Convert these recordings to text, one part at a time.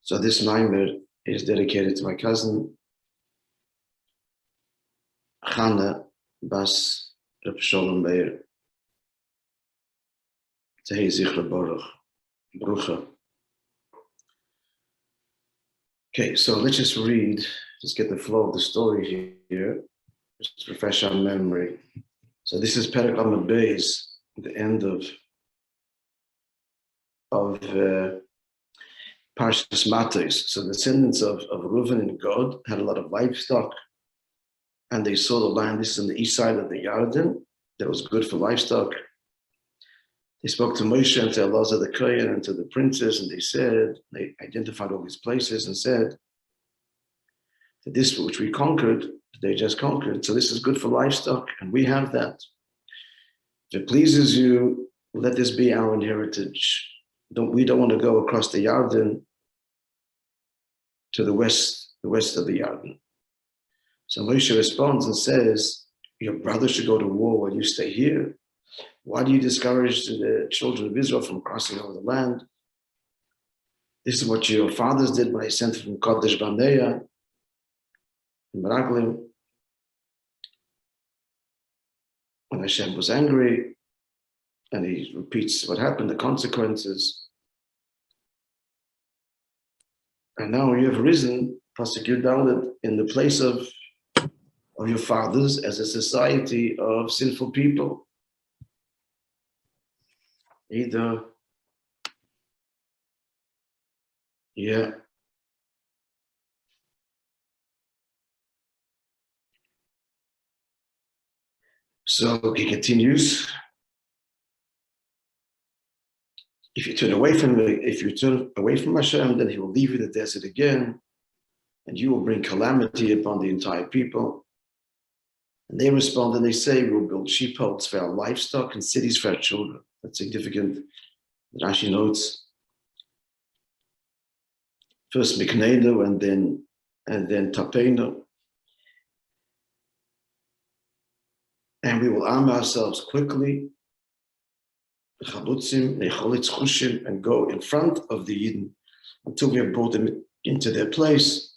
So this Maimer is dedicated to my cousin, Chana Bas Reb Sholem Meir. Tehi Zichra Baruch. Brucha. Okay, so let's just read, just get the flow of the story here, just to refresh our memory. So this is Perek Amud Beis, the end of Parshas Matos. So the descendants of Reuven and Gad had a lot of livestock, and they saw the land. This is on the east side of the Yarden that was good for livestock. They spoke to Moishe and to Elazar the Kohen and to the princes, and they identified all these places and said that this which we conquered, they just conquered. So this is good for livestock, and we have that. If it pleases you, let this be our inheritance. We don't want to go across the Yarden to the west of the Yarden. So Moishe responds and says, your brother should go to war while you stay here. Why do you discourage the children of Israel from crossing over the land? This is what your fathers did when I sent from Kadesh Barnea in Meraglim. When Hashem was angry, and he repeats what happened, the consequences. And now you have risen, prosecute Dalit, in the place of your fathers as a society of sinful people. Yeah. So he continues. If you turn away from Hashem, then he will leave you in the desert again, and you will bring calamity upon the entire people. And they respond and they say, we will build sheepfolds for our livestock and cities for our children. That's significant. Rashi notes. First Umikneh and then Tapeno. And we will arm ourselves quickly, and go in front of the Yidden until we have brought them into their place.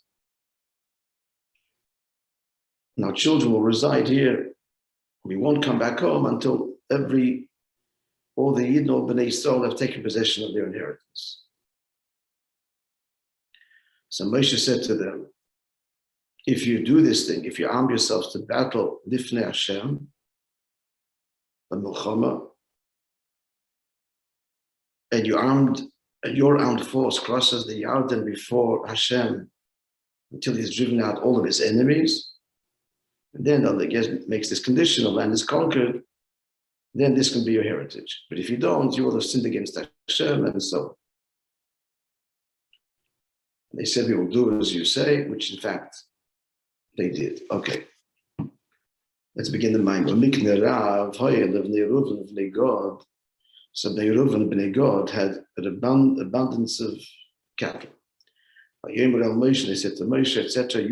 And our children will reside here. We won't come back home until all the Yidden or Bnei Yisrael have taken possession of their inheritance. So Moishe said to them, if you do this thing, if you arm yourselves to battle Lifnei Hashem, the Milchama, and your armed force crosses the Yarden before Hashem until he's driven out all of his enemies, and then makes this condition, the land is conquered, then this can be your heritage. But if you don't, you will have sinned against Hashem, and so on. They said, we will do as you say, which in fact they did. Okay. Let's begin the mind. Umikneh Rav, Bnei Reuven, Bnei Gad. So Bnei Reuven and Bnei Gad had an abundance of cattle. They said to Moishe, etc.,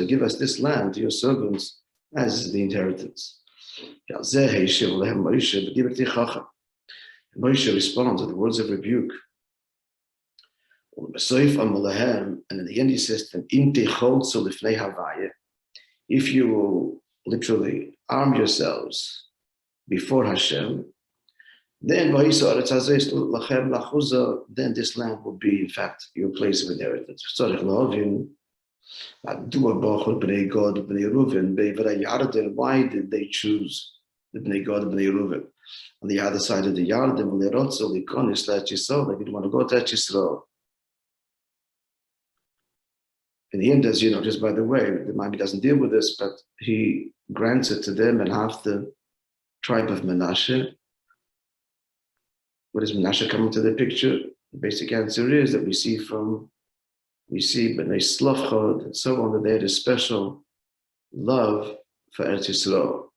give us this land to your servants as the inheritance. Moishe responds with the words of rebuke. And in the end he says, if you will literally arm yourselves before Hashem, then this land will be, in fact, your place of inheritance. Why did they choose the Bnei Gad and Bnei Reuven? On the other side of the Yarden, they didn't want to go to Yisrael. In the end, as you know, just by the way, the Rabbi doesn't deal with this, but he grants it to them and half the tribe of Menashe. What does Menashe come into the picture? The basic answer is that we see Bnei Slavchod and so on, that they had a special love for Eretz Yisrael,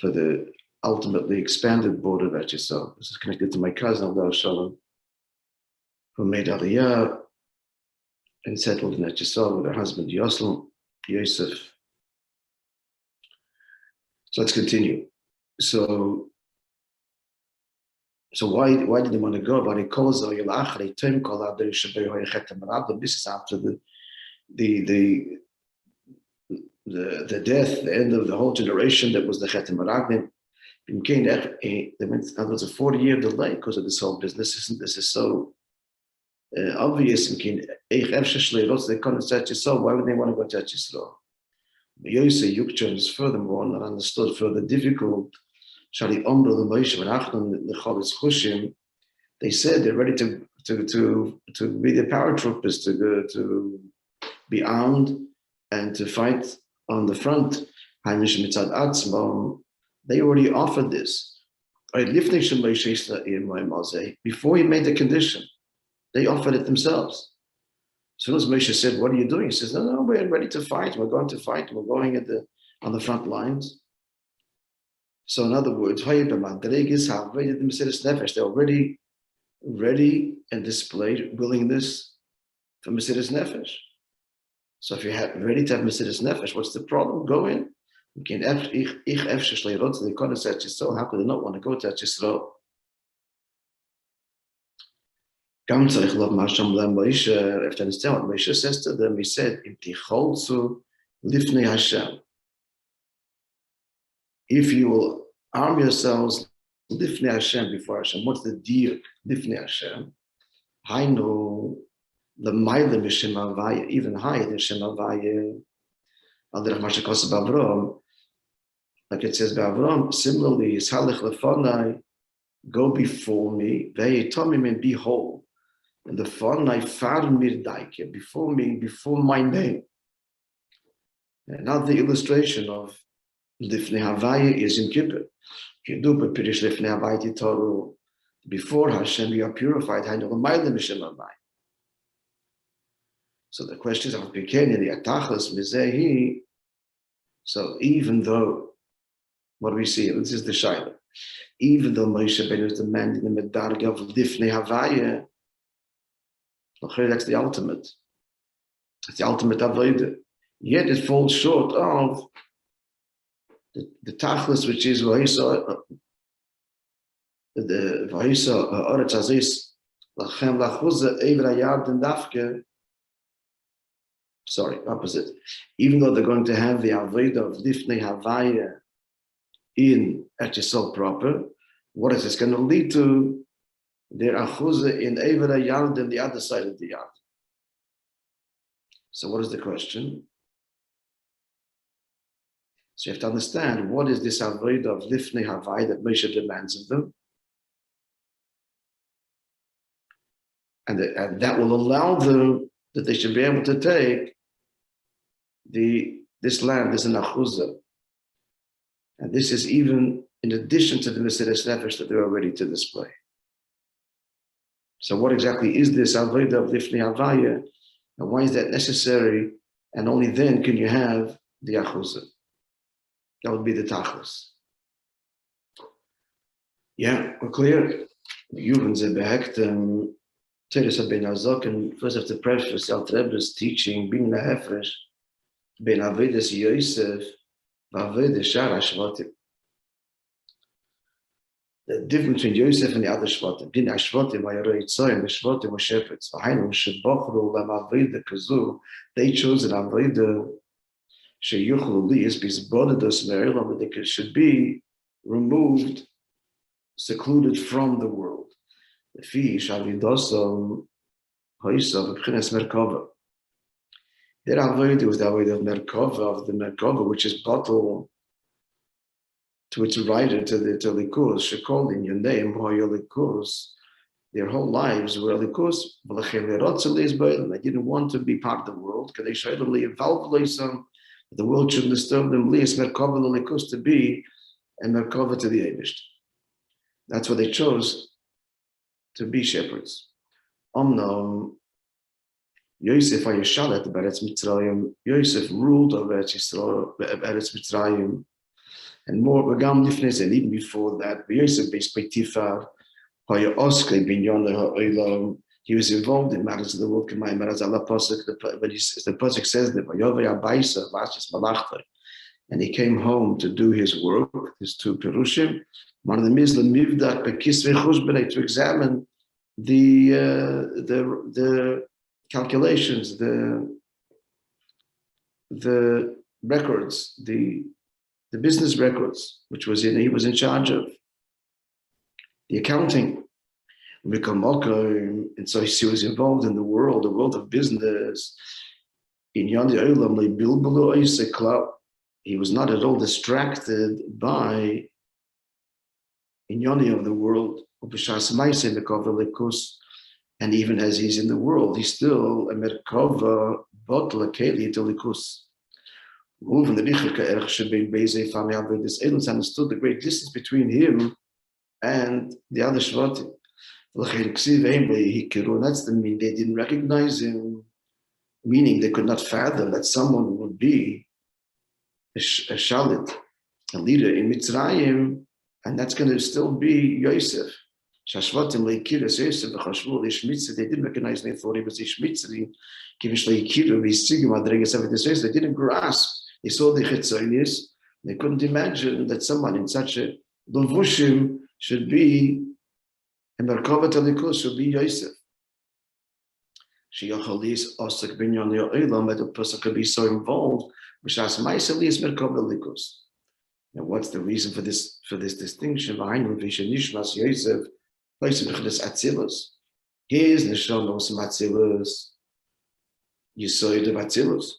for the ultimately expanded border of Eretz Yisrael. This is connected to my cousin, Abdul Shalom, who made Aliyah and settled in Eretz Yisrael with her husband Yosef. So let's continue. So So why did they want to go? But this is after the death, the end of the whole generation that was the Chetem Meraglim. There was a 40-year delay because of this whole business. This is so obvious. They couldn't touch Yisrael. Why would they want to go touch Yisrael? Moishe Yukchon is furthermore not understood, further difficult. Shali Omro the Moishe Menachnon the Chavetz Chushim. They said they're ready to be the paratroopers, to be armed and to fight on the front. They already offered this. Before he made the condition, they offered it themselves. As soon as Moishe said, "What are you doing?" He says, "No, we're ready to fight. We're going to fight. We're going on the front lines." So, in other words, they're already ready and displayed willingness for Mesiras Nefesh. So, if you're ready to have Mesiras Nefesh, what's the problem? Go in. How could they not want to go to Yisrael? You have to understand what Moishe says to them. He said, if you will arm yourselves lifnei Hashem, before Hashem. What's the deal? Lifnei Hashem. I know the Maila Mishem Havaya, even higher than Shem Havaya. Like it says by Avram, similarly, Salech Lefonai, go before me, Ve'yitomim, and behold. And the Fonai Far Mirdaike, before me, before my name. And now the illustration of Lifnei Havaya is in Kippur. Before Hashem, you are purified. So the question is, so even though, what do we see? This is the Shaila. Even though Moishe Ben was demanding the Medarga of Lifnei Havaya, that's the ultimate. It's the ultimate avodah. Yet it falls short of the tachlis, which is the v'hisa ha'aretz hazis lachem lachuza evra yarden dafke. Sorry, opposite. Even though they're going to have the avodah of Lifnei Havaya in Eretz Yisrael proper, what is this going to lead to? Their achuzah in evra yarden, the other side of the yard. So what is the question? So you have to understand, what is this avodah of Lifnei Havaya that Moishe demands of them? And that will allow them, that they should be able to take this land, this achuzah. And this is even in addition to the Mesiras Nefesh that they're ready to display. So what exactly is this avodah of Lifnei Havaya? And why is that necessary? And only then can you have the achuzah. That would be the tachlis. Yeah, we're clear. Yuvan Zebehekt, Teres Ben Azok, and first of the preface, Al Rebbe's teaching, being the Hefresh, Ben Avedes Yosef, Avedes Shara Shvatim. The difference between Yosef and the other Shvatim, Bin Ashvatim, Ayarei Tzoyim, the Shvatim were shepherds. V'hainu Shebochru Lam Aveda Kazu, they chose an Aveda Sheyuchlu Lias Bizbodados Merilam, that they should be removed, secluded from the world. The fish Avidosam Hoisav B'chinas Merkava. Their Aveda was the Aveda of Merkava, which is bottled to its writer, to the Likus, Shekol in your name, Hoyo Likus. Their whole lives were Likus, they didn't want to be part of the world, because they showed them the world shouldn't disturb them, Lias Merkava Likus, to be, and Merkava to the Eivisht. That's what they chose, to be shepherds. Omnam, Yosef Ayeshalet Beretz Mitzrayim, Yosef ruled over Eretz Mitzrayim. And more, and even before that, he was involved in matters of the world. When the pasuk says that, and he came home to do his work, his two perushim, One of them is the Mivdak Bekisve Chushbene, to examine the calculations, the records, the business records, which he was in charge of, the accounting. And so he was involved in the world of business. He was not at all distracted by Inyani of the world, and even as he's in the world, he's still a merkava botla keli to likus. Understood the great distance between him and the other Shvatim. That's the mean they didn't recognize him, meaning they could not fathom that someone would be a shalit, a leader in Mitzrayim, and that's going to still be Yosef. They didn't recognize him, they thought he was Ish Mitzri. They didn't grasp. They saw the Chetzonis. They couldn't imagine that someone in such a Levushim should be, and Merkava Talikus should be Yosef. That a person could be so involved. Now, what's the reason for this distinction? Yosef, place of Atzilus. Here's Neshama some Atzilus. Yisoid of Atzilus.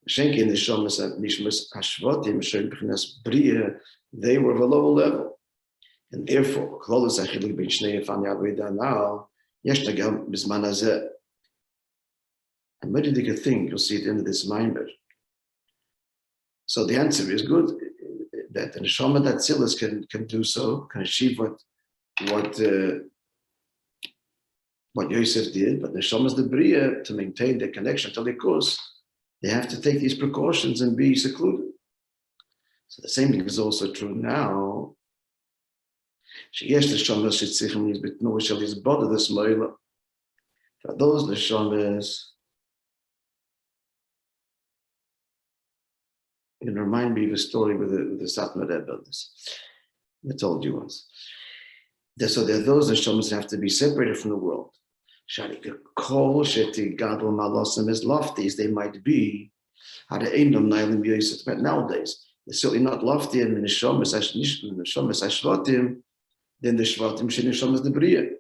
Shenki Neshamas Nishmas Hashvatim Shem B'chinas Bria. They were of a lower level. And therefore, Klolos Achilik Ben Shnei Fani Aveda now, Yesh Nagam Bisman Hazeh. And what did you think? You'll see at the end of this mimer. So the answer is good, that the Neshama that Atzilus can do so, can achieve what Yosef did, but Neshamas the Bria, to maintain their connection to Likus, they have to take these precautions and be secluded. So the same thing is also true now. For those Neshamas, it can remind me of a story with the Satmar Rebbe. I told you once. So there are those Neshamas that have to be separated from the world. As lofty as they might be, but nowadays they're certainly not lofty in the Neshamas Hashvatim than the Shvatim Neshamas the Bria.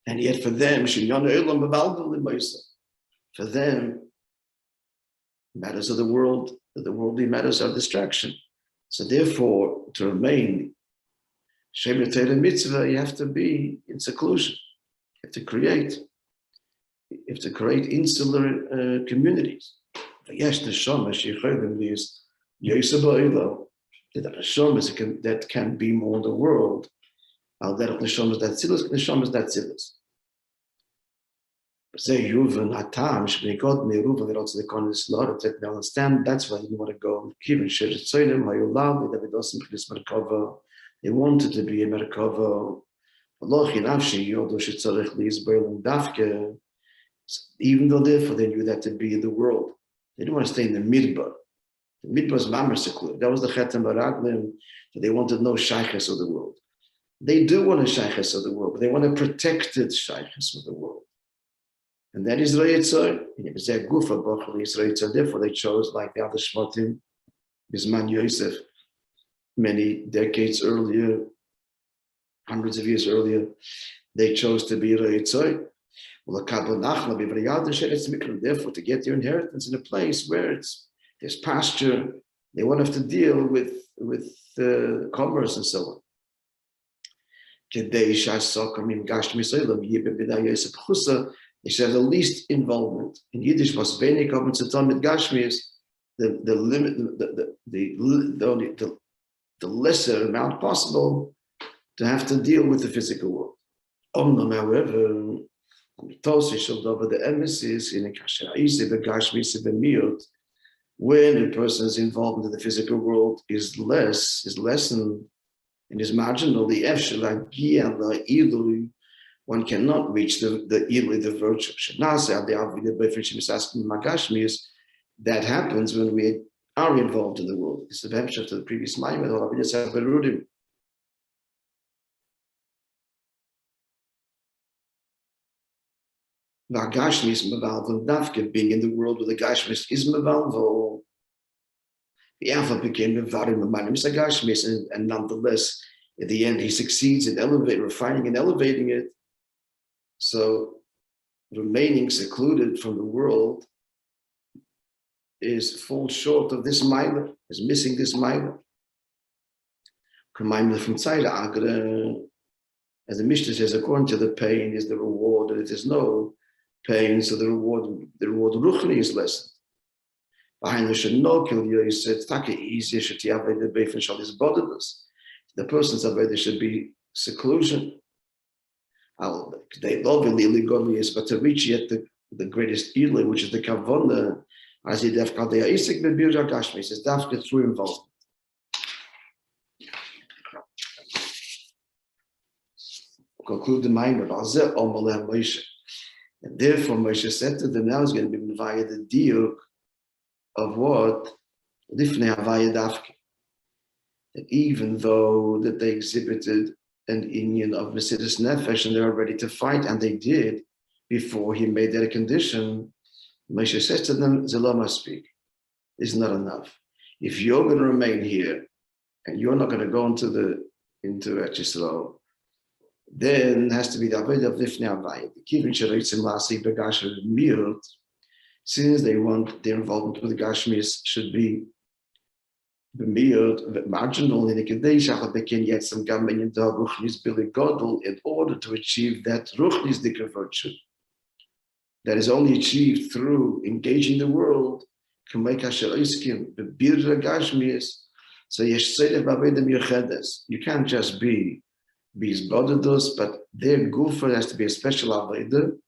And yet for them, for them, matters of the world, the worldly matters are distraction. So therefore, to remain Shem Torah Mitzvah, you have to be in seclusion. You have to create insular communities. Yes, the Neshama is Yosef Ba'ila, that Neshamas can be more in the world. Al derech Neshamas Datzilis. Say Ruven Hatam Shbnei me Ruven that also the Konis Lord that they understand. That's why they didn't want to go. Kivin Sheret Tzoyim Hayulav David Osem Chlis Merkava. They wanted to be a Merkava. Even though therefore they knew that to be in the world, they didn't want to stay in the midbar. The midbar was mamar secluded. That was the Chetem Baraglim. So they wanted no shaykhs of the world. They do want a shaykhs of the world, but they want a protected shaykhs of the world. And that is Reyitzor. Therefore they chose, like the other Shvatim, Bisman Yosef, many decades earlier, hundreds of years earlier, they chose to be Reyitzor. Therefore, to get your inheritance in a place where there's pasture, they won't have to deal with commerce and so on. They should have the least involvement. In Yiddish, was wenig haben zu tun mit Gashmis, the limit, the lesser amount possible to have to deal with the physical world. However, the emphasis in when a person is involved in the physical world is lessened and is marginal, one cannot reach the virtue. That happens when we are involved in the world. This is the benefit of the previous mind. V'agashmis mevalvo dafke, being in the world where the gashmis is mevalvo. The alpha became mevarim gashmis, and nonetheless, at the end, he succeeds in refining and elevating it. So remaining secluded from the world falls short of this milah, is missing this milah. As the Mishnah says, according to the pain is the reward, and if there's no pain, so the reward ruchni is lessened. Behind the shenokil, he said, "Taka easier should you have the beifin shal is botheredness." The person's avodah should be seclusion. They love really godly is, but to reach yet the greatest illy, which is the kavona, as he def kadei isik bebirja gashmi, says dafka through involvement. Conclude the mind of Azeh Omaleh Moishe. And therefore Moishe said to them, now is going to be via the diuk of what? Lifnei Havaya Dafke. That even though that they exhibited an inyan of Mesidas Nefesh and they were ready to fight, and they did before he made that a condition, Moishe says to them, Zelama speak. It's not enough. If you're going to remain here and you're not going to go into Eretz Yisrael, then it has to be the avodah of Lifnei Havaya. Kivin shereitzim la'asik begasher miut, since they want their involvement with the Gashmis should be b'miut, marginal, in the Kadesh, bekin yetzim gam in the ruchnis billy godel, in order to achieve that ruchnis dikra virtue that is only achieved through engaging the world. Kamei kasher iskim b'birra Gashmis, so yesh tzedek b'avodah miuchedes. You can't just be botheredus, but their gufa has to be a special avodah,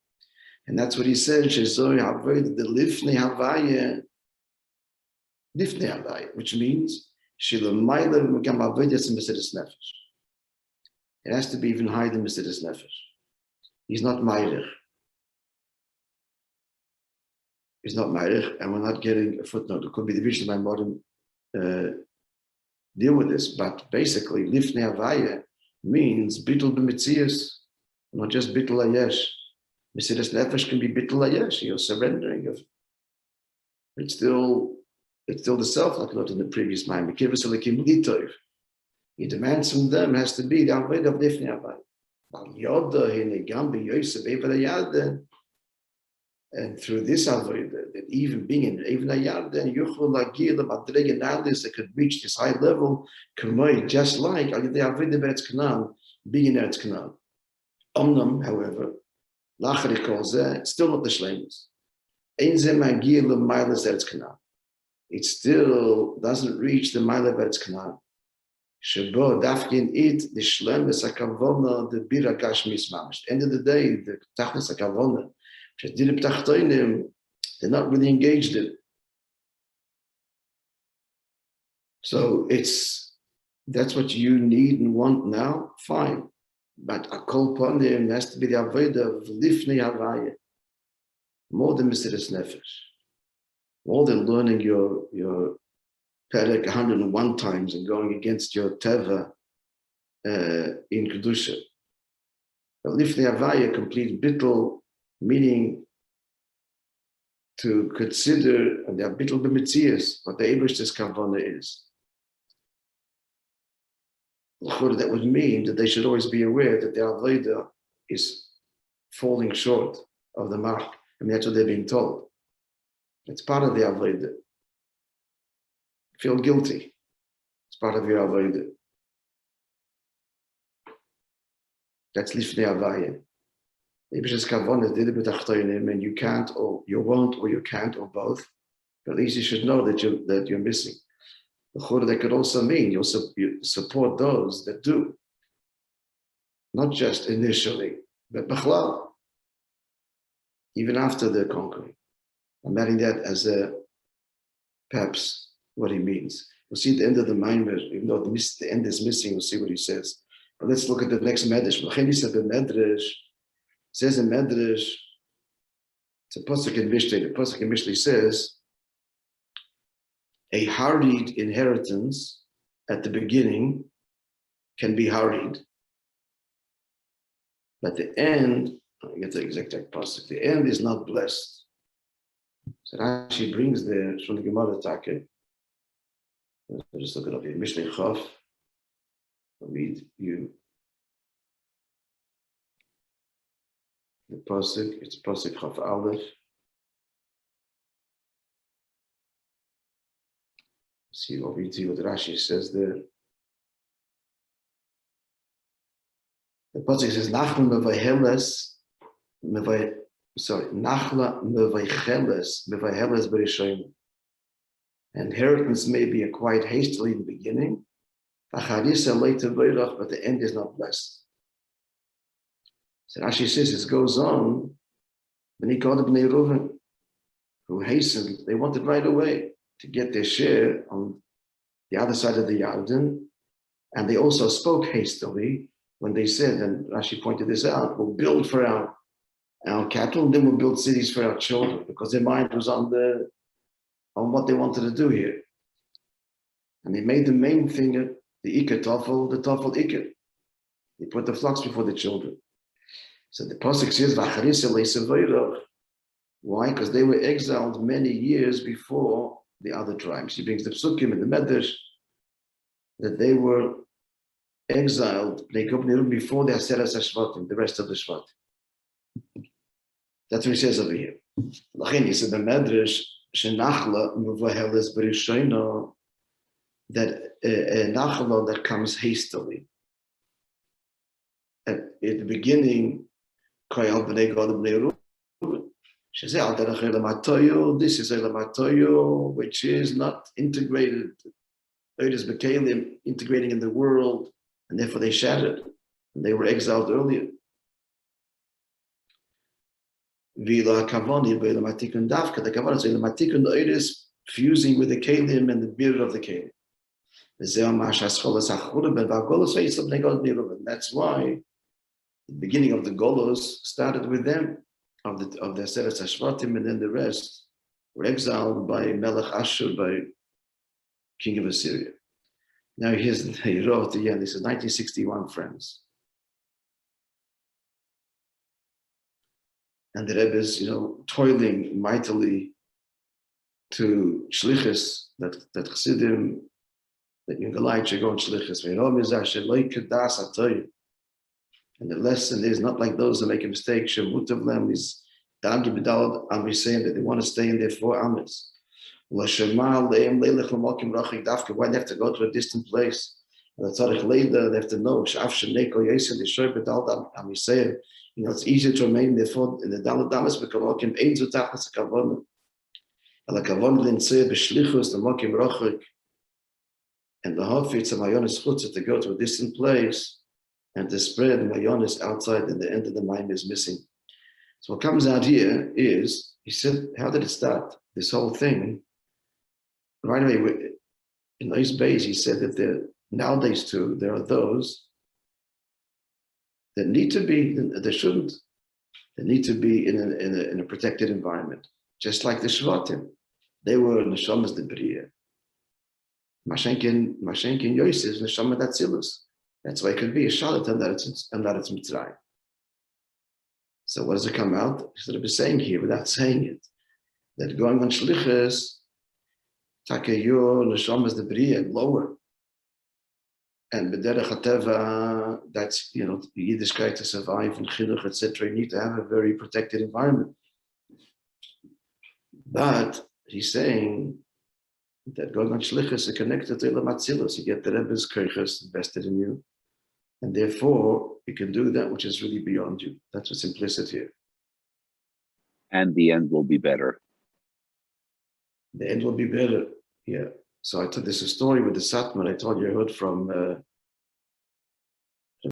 and that's what he said. Shezoi avodah the lifnei havaya, which means shilamayla mekam avodas Mesidas Nefesh. It has to be even higher than Mesidas Nefesh. He's not meirich. He's not meirich, and we're not getting a footnote. It could be the vision of my modern deal with this, but basically lifnei havaya means bittul b'mitzias, not just bittul ayesh. Mesidas Nefesh can be bittul ayesh. You're surrendering of. It's still the self, like not in the previous mind. He demands from them has to be the avodah of Lifnei Havaya. And through this avodah, that even being in even a yarden, that could reach this high level, just like the avodah beretz Canaan, being in Eretz Canaan. Omnam, however, lachari calls that still not the shleimus. It still doesn't reach the mile of Eretz Canaan. Shebo dafkin it the shlemus hakavona the bira gashmis mamish. End of the day, the tachlis hakavona. They're not really engaged in it. So that's what you need and want now, fine. But a kol panim has to be the avodah of Lifnei Havaya, more than Mesidas Nefesh, more than learning your perek 101 times and going against your teva in kedusha. But Lifnei Havaya, complete bittul, meaning to consider the bittul b'mitzias, what the Eibishter's kavana is. That would mean that they should always be aware that their avodah is falling short of the mark. I mean, that's what they're being told. It's part of the avodah. Feel guilty. It's part of your avodah. That's Lifnei Havaya. Eibishter's kavana did it with achtoinim, and you can't, or you won't, or you can't, or both. But at least you should know that you're missing. That could also mean you support those that do, not just initially, but b'chlal, even after the conquering. I'm adding that as perhaps what he means. We'll see at the end of the Maimer, even though the end is missing, we'll see what he says. But let's look at the next medrash. He said the medrash says in medrash, it's a pasuk in Mishlei. The pasuk in Mishlei says, a hurried inheritance at the beginning can be hurried, but the end I get the exact pasuk. The end is not blessed. So Rashi brings there from the Gemara Take. Just look it up here. Mishneh Chaf. I'll read you the pasuk. It's pasuk Chaf Aleph. See, I'll read to you what Rashi says there. The pasuk says, "Nachla mevaheles, Nachla mevaheles b'rishayim." Inheritance may be acquired hastily in the beginning, but the end is not blessed. So Rashi says it goes on. When he called Bnei Reuven, who hastened, they wanted right away to get their share on the other side of the Yarden, and they also spoke hastily when they said, and Rashi pointed this out, we'll build for our cattle, and then we'll build cities for our children, because their mind was on what they wanted to do here. And they made the main thing, the Iker Tafel, the Tafel Iker. They put the flocks before the children. So the pasuk says, why? Because they were exiled many years before the other tribes. He brings the psukim and the medrash that they were exiled before the Aseres HaShvatim, the rest of the Shvatim. That's what he says over here. He said the medrash shenachla mevaheles b'rishayna, that a nachla that comes hastily. At the beginning, Koyal b'nei God b'nei Reuven. She said, "Al derech elam hatoyo." This is elam hatoyo, which is not integrated. It is b'kelim, integrating in the world, and therefore they shattered, and they were exiled earlier. V'ila kavani b'elam hatikun dafka. The kavana is elam hatikun oiris, fusing with the kelim and the beard of the kelim. That's why the beginning of the Golos started with them, of the Aseres HaShvatim, and then the rest were exiled by Melech Ashur, by king of Assyria. Now he wrote again, this is 1961, friends. And the Rebbe is, toiling mightily to shlichus, that Chassidim, that Yungalite should go on shlichus. And the lesson is not like those that make a mistake. Shemutav lem is dagi b'dalad amisayim, that they want to stay in their 4 amas. Why they have to go to a distant place? They have to know. It's easier to remain in the dalad damas b'kavokim ein zu tachas kavon. Ala kavon l'nseh b'shlichus l'mokim rochik. And the hafitz of mayonis chutz to go to a distant place and to spread mayonis outside, and the end of the mind is missing. So what comes out here is, he said, how did it start? This whole thing, right away, in those days, he said that nowadays too, there are those that need to be, they need to be in a protected environment, just like the Shvatim. They were neshamas de bria. Mashenkin Yosef neshama datzilus. That's why it could be a shalat and that it's Mitzrayim. So what does it come out? Instead of saying here, without saying it, that going on shlichus, takayur neshamas de bria, lower. And b'derech hateva, that's, the Yiddishkeit to survive and chinuch, etc. You need to have a very protected environment. But he's saying that going on shlichus is connected to Elam Atzilus. You get the Rebbe's keiches invested in you, and therefore you can do that which is really beyond you. That's what's implicit here. And the end will be better. The end will be better, yeah. So I told this a story with the Satmar. I told you I heard from